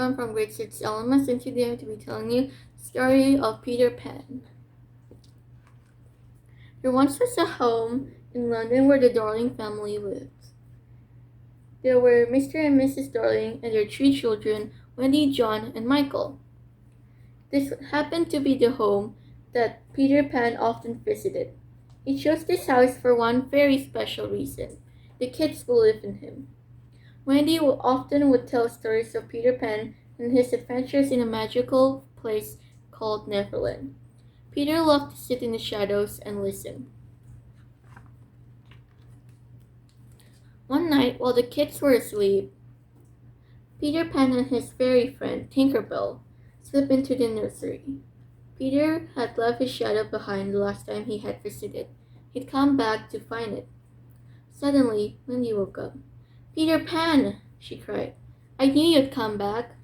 everyone from grade 6 elements, and today I'm going to be telling you the story of Peter Pan. There once was a home in London where the Darling family lived. There were Mr. and Mrs. Darling and their 3 children, Wendy, John, and Michael. This happened to be the home that Peter Pan often visited. He chose this house for one very special reason. The kids will live in him. Wendy often would tell stories of Peter Pan and his adventures in a magical place called Neverland. Peter loved to sit in the shadows and listen. One night, while the kids were asleep, Peter Pan and his fairy friend, Tinker Bell, slipped into the nursery. Peter had left his shadow behind the last time he had visited. He'd come back to find it. Suddenly, Wendy woke up. "Peter Pan!" she cried. "I knew you'd come back."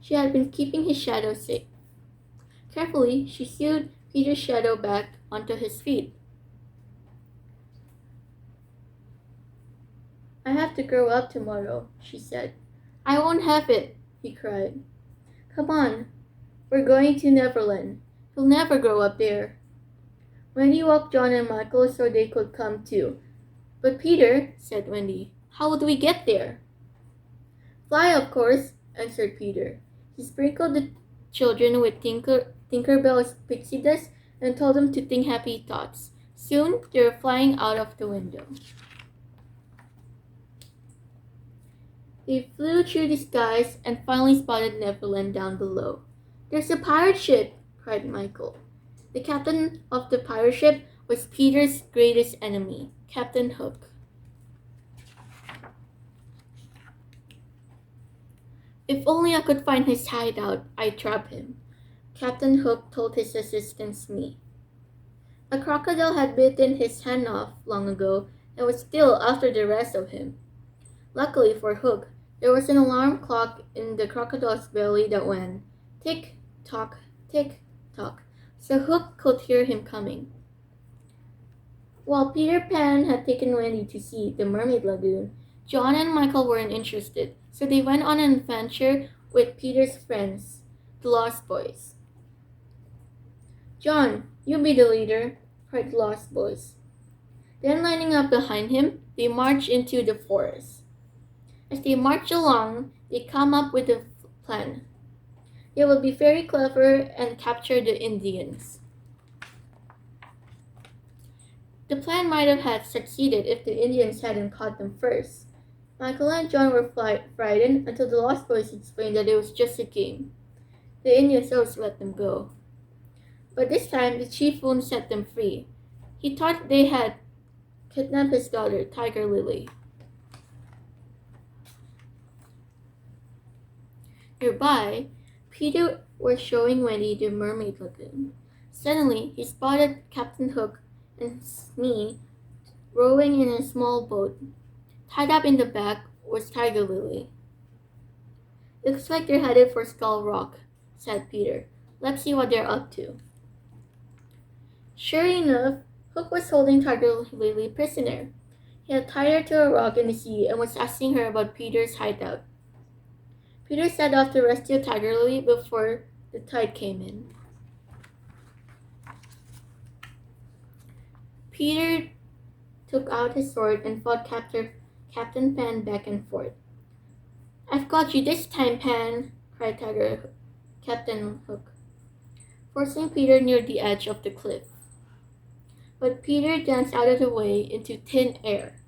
She had been keeping his shadow safe. Carefully, she sewed Peter's shadow back onto his feet. "I have to grow up tomorrow," she said. "I won't have it," he cried. "Come on, we're going to Neverland. You'll never grow up there." Wendy woke John and Michael so they could come too. "But Peter," said Wendy, "how would we get there?" "Fly, of course," answered Peter. He sprinkled the children with Tinkerbell's pixie dust and told them to think happy thoughts. Soon, they were flying out of the window. They flew through the skies and finally spotted Neverland down below. "There's a pirate ship!" cried Michael. The captain of the pirate ship was Peter's greatest enemy, Captain Hook. "If only I could find his hideout, I'd trap him," Captain Hook told his assistant Smee. A crocodile had bitten his hand off long ago and was still after the rest of him. Luckily for Hook, there was an alarm clock in the crocodile's belly that went tick-tock, tick-tock, so Hook could hear him coming. While Peter Pan had taken Wendy to see the Mermaid Lagoon, John and Michael weren't interested, so they went on an adventure with Peter's friends, the Lost Boys. "John, you be the leader," cried the Lost Boys. Then, lining up behind him, they marched into the forest. As they marched along, they come up with a plan. They would be very clever and capture the Indians. The plan might have had succeeded if the Indians hadn't caught them first. Michael and John were frightened until the Lost Boys explained that it was just a game. The Indians always let them go. But this time, the chief wouldn't set them free. He thought they had kidnapped his daughter, Tiger Lily. Nearby, Peter was showing Wendy the Mermaid Lagoon. Suddenly, he spotted Captain Hook and Smee rowing in a small boat. Tied up in the back was Tiger Lily. "Looks like they're headed for Skull Rock," said Peter. "Let's see what they're up to." Sure enough, Hook was holding Tiger Lily prisoner. He had tied her to a rock in the sea and was asking her about Peter's hideout. Peter set off to rescue Tiger Lily before the tide came in. Peter took out his sword and fought Captain Pan back and forth. "I've got you this time, Pan," cried Captain Hook, forcing Peter near the edge of the cliff. But Peter danced out of the way into thin air.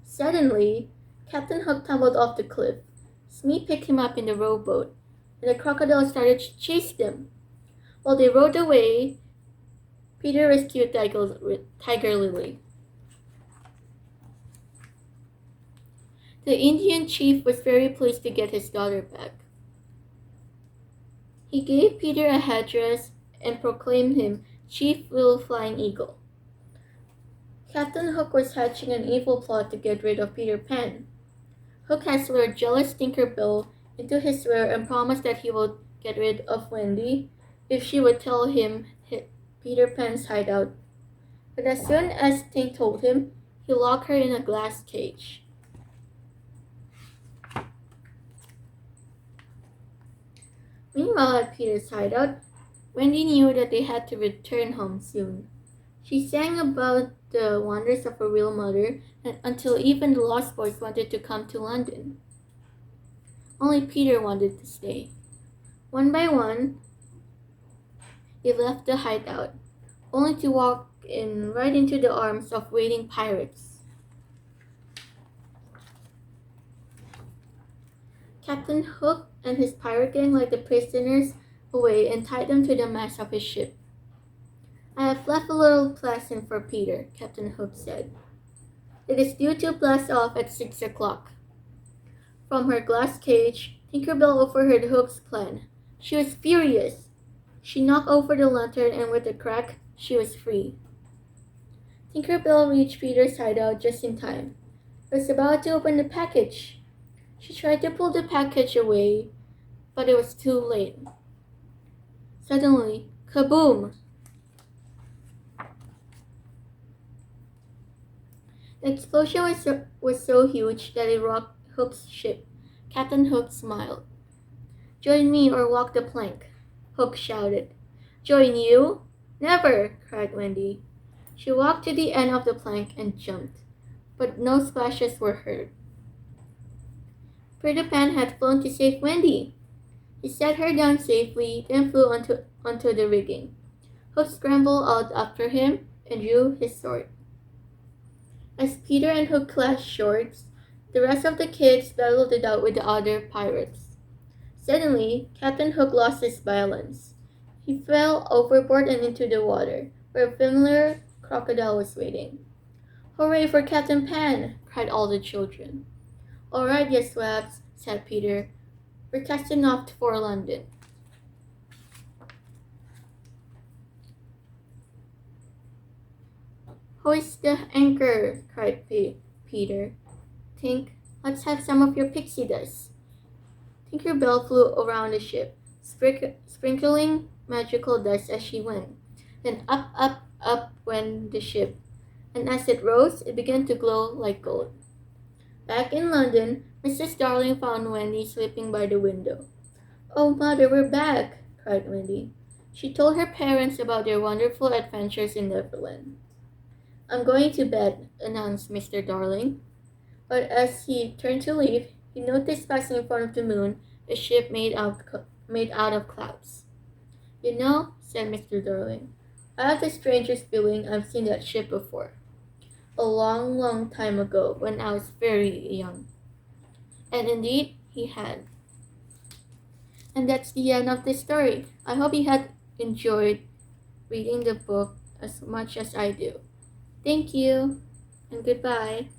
Suddenly, Captain Hook tumbled off the cliff. Smee picked him up in the rowboat, and the crocodile started to chase them. While they rowed away, Peter rescued Tiger Lily. The Indian chief was very pleased to get his daughter back. He gave Peter a headdress and proclaimed him Chief Little Flying Eagle. Captain Hook was hatching an evil plot to get rid of Peter Pan. Hook had lured jealous Tinker Bell into his lair and promised that he would get rid of Wendy if she would tell him Peter Pan's hideout. But as soon as Tink told him, he locked her in a glass cage. Meanwhile, at Peter's hideout, Wendy knew that they had to return home soon. She sang about the wonders of her real mother until even the Lost Boys wanted to come to London. Only Peter wanted to stay. One by one, they left the hideout, only to walk right into the arms of waiting pirates. Captain Hook and his pirate gang led the prisoners away and tied them to the mast of his ship. "I have left a little present for Peter," Captain Hook said. "It is due to blast off at 6 o'clock." From her glass cage, Tinkerbell overheard Hook's plan. She was furious. She knocked over the lantern, and with a crack, she was free. Tinkerbell reached Peter's hideout just in time. He was about to open the package. She tried to pull the package away, but it was too late. Suddenly, kaboom! The explosion was so huge that it rocked Hook's ship. Captain Hook smiled. "Join me or walk the plank," Hook shouted. "Join you? Never!" cried Wendy. She walked to the end of the plank and jumped, but no splashes were heard. Peter Pan had flown to save Wendy. He set her down safely, then flew onto the rigging. Hook scrambled out after him and drew his sword. As Peter and Hook clashed swords, the rest of the kids battled it out with the other pirates. Suddenly, Captain Hook lost his balance. He fell overboard and into the water, where a familiar crocodile was waiting. "Hooray for Captain Pan!" cried all the children. "All right, you swabs," said Peter. "We're casting off for London." "Hoist the anchor!" cried Peter. "Tink, let's have some of your pixie dust." Tinkerbell flew around the ship, sprinkling magical dust as she went. Then up, up, up went the ship, and as it rose, it began to glow like gold. Back in London, Mrs. Darling found Wendy sleeping by the window. "Oh, Mother, we're back!" cried Wendy. She told her parents about their wonderful adventures in Neverland. "I'm going to bed," announced Mr. Darling. But as he turned to leave, he noticed passing in front of the moon a ship made out of clouds. "You know," said Mr. Darling, "I have the strangest feeling I've seen that ship before. A long, long time ago, when I was very young." And indeed, he had. And that's the end of this story. I hope you had enjoyed reading the book as much as I do. Thank you, and goodbye.